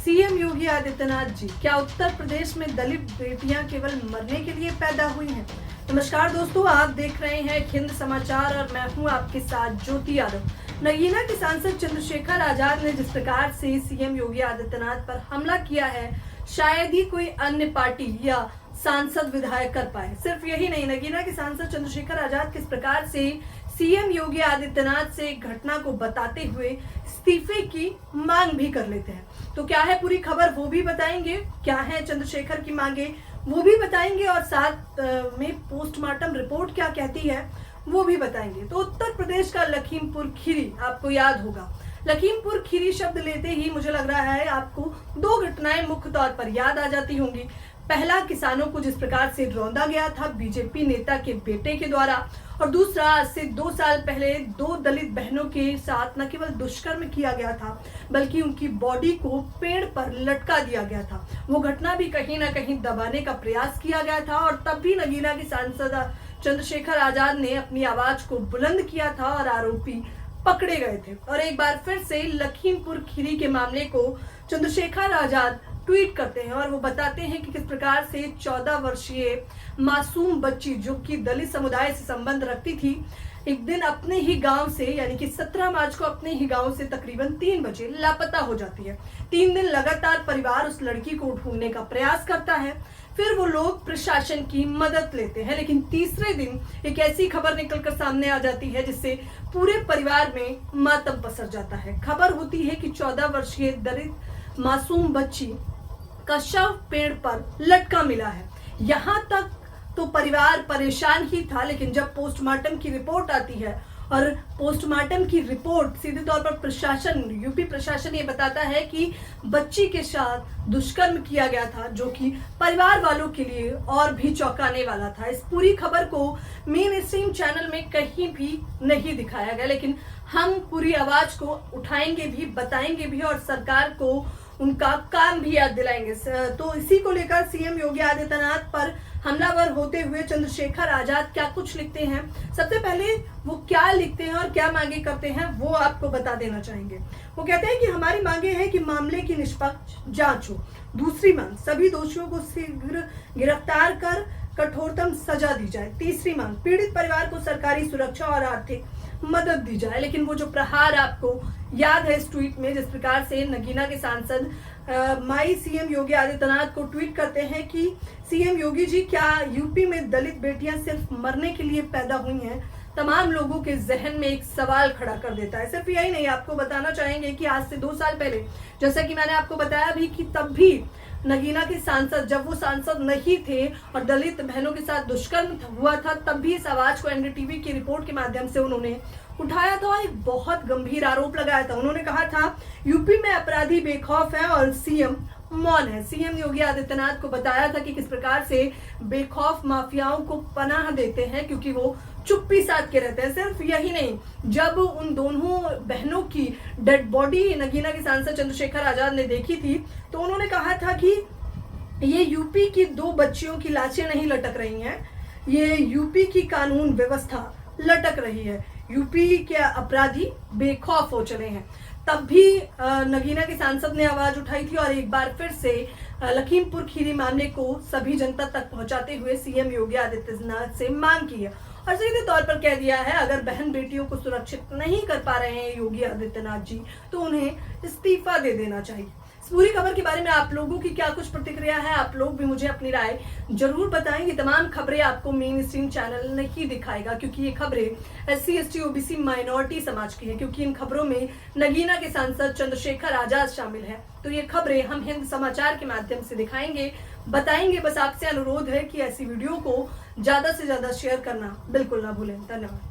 CM Yogi Adityanath ji, क्या उत्तर प्रदेश में दलित बेटियां केवल मरने के लिए पैदा हुई हैं? नमस्कार दोस्तों, आप देख रहे हैं हिंद समाचार और मैं हूं आपके साथ ज्योति यादव। नगीना के सांसद चंद्रशेखर आजाद ने जिस प्रकार से सीएम योगी आदित्यनाथ पर हमला किया है, शायद ही कोई अन्य पार्टी या सांसद विधायक कर पाए। सिर्फ यही नहीं, नगीना के सांसद चंद्रशेखर आजाद किस प्रकार से सीएम योगी आदित्यनाथ से घटना को बताते हुए इस्तीफे की मांग भी कर लेते हैं। तो क्या है पूरी खबर, वो भी बताएंगे। क्या है चंद्रशेखर की मांगे, वो भी बताएंगे और साथ में पोस्टमार्टम रिपोर्ट क्या कहती है, वो भी बताएंगे। तो उत्तर प्रदेश का लखीमपुर खीरी आपको याद होगा। लखीमपुर खीरी शब्द लेते ही मुझे लग रहा है आपको दो घटनाएं मुख्य तौर पर याद आ जाती होंगी। पहला, किसानों को जिस प्रकार से रौंदा गया था बीजेपी नेता के बेटे के द्वारा, और दूसरा, आज से 2 साल पहले 2 दलित बहनों के साथ न केवल दुष्कर्म किया गया था बल्कि उनकी बॉडी को पेड़ पर लटका दिया गया था। वो घटना भी कहीं ना कहीं दबाने का प्रयास किया गया था और तब भी नगीना के सांसद चंद्रशेखर आजाद ने अपनी आवाज को बुलंद किया था और आरोपी पकड़े गए थे। और एक बार फिर से लखीमपुर खीरी के मामले को चंद्रशेखर आजाद ट्वीट करते हैं और वो बताते हैं कि किस प्रकार से 14 वर्षीय मासूम बच्ची जो कि दलित समुदाय से संबंध रखती थी, एक दिन अपने ही गांव से यानी कि 17 मार्च को अपने ही गांव से तकरीबन 3 बजे लापता हो जाती है। 3 दिन लगातार परिवार उस लड़की को ढूंढने का प्रयास करता है, फिर वो लोग प्रशासन की मदद लेते हैं, लेकिन तीसरे दिन एक ऐसी खबर निकलकर सामने आ जाती है जिससे पूरे परिवार में मातम पसर जाता है। खबर होती है कि 14 वर्षीय दलित मासूम बच्ची का शव पेड़ पर लटका मिला है। यहाँ तक तो परिवार परेशान ही था, लेकिन जब पोस्टमार्टम की रिपोर्ट आती है और पोस्टमार्टम की रिपोर्ट सीधे तौर पर प्रशासन, यूपी प्रशासन ये बताता है कि बच्ची के साथ दुष्कर्म किया गया था, जो कि परिवार वालों के लिए और भी चौंकाने वाला था। इस पूरी खबर को मेन स्ट्रीम चैनल में कहीं भी नहीं दिखाया गया, लेकिन हम पूरी आवाज को उठाएंगे भी, बताएंगे भी और सरकार को उनका काम भी याद दिलाएंगे। तो इसी को लेकर सीएम योगी आदित्यनाथ पर हमलावर होते हुए चंद्रशेखर आजाद क्या कुछ लिखते हैं, सबसे पहले वो क्या लिखते हैं और क्या मांगे करते हैं, वो आपको बता देना चाहेंगे। वो कहते हैं कि हमारी मांगे हैं कि मामले की निष्पक्ष जांच हो। दूसरी मांग, सभी दोषियों को शीघ्र गिरफ्तार कर कठोरतम सजा दी जाए। तीसरी मांग, पीड़ित परिवार को सरकारी सुरक्षा और आर्थिक मदद दी जाए। लेकिन वो जो प्रहार आपको याद है इस ट्वीट में, जिस प्रकार से नगीना के सांसद माई सीएम योगी आदित्यनाथ को ट्वीट करते हैं कि सीएम योगी जी, क्या यूपी में दलित बेटियां सिर्फ मरने के लिए पैदा हुई हैं, तमाम लोगों के जहन में एक सवाल खड़ा कर देता है। सिर्फ यही नहीं, आपको बताना चाहेंगे कि आज से 2 साल पहले, जैसा कि मैंने आपको बताया भी कि तब भी नगीना के सांसद, जब वो सांसद नहीं थे और दलित बहनों के साथ दुष्कर्म हुआ था, तब भी इस आवाज को एनडीटीवी की रिपोर्ट के माध्यम से उन्होंने उठाया था और एक बहुत गंभीर आरोप लगाया था। उन्होंने कहा था यूपी में अपराधी बेखौफ है और सीएम मौन है। सीएम योगी आदित्यनाथ को बताया था कि किस प्रकार से बेखौफ माफियाओं को पनाह देते हैं क्योंकि वो चुप्पी साध के रहते हैं। सिर्फ यही नहीं, जब उन दोनों बहनों की डेड बॉडी नगीना के सांसद चंद्रशेखर आजाद ने देखी थी, तो उन्होंने कहा था कि ये यूपी की 2 बच्चियों की लाशें नहीं लटक रही हैं, ये यूपी की कानून व्यवस्था लटक रही है। यूपी के अपराधी बेखौफ हो चले हैं। तब भी नगीना के सांसद ने आवाज उठाई थी और एक बार फिर से लखीमपुर खीरी मामले को सभी जनता तक पहुंचाते हुए सीएम योगी आदित्यनाथ से मांग की है और सीधे तौर पर कह दिया है, अगर बहन बेटियों को सुरक्षित नहीं कर पा रहे हैं योगी आदित्यनाथ जी, तो उन्हें इस्तीफा दे देना चाहिए। इस पूरी खबर के बारे में आप लोगों की क्या कुछ प्रतिक्रिया है, आप लोग भी मुझे अपनी राय जरूर बताएं। ये तमाम खबरें आपको मेन स्ट्रीम चैनल नहीं दिखाएगा क्योंकि ये खबरें SC ST OBC माइनॉरिटी समाज की है, क्योंकि इन खबरों में नगीना के सांसद चंद्रशेखर आजाद शामिल है। तो ये खबरें हम हिंद समाचार के माध्यम से दिखाएंगे, बताएंगे। बस आपसे अनुरोध है कि ऐसी वीडियो को ज्यादा से ज्यादा शेयर करना बिल्कुल ना भूलें। धन्यवाद।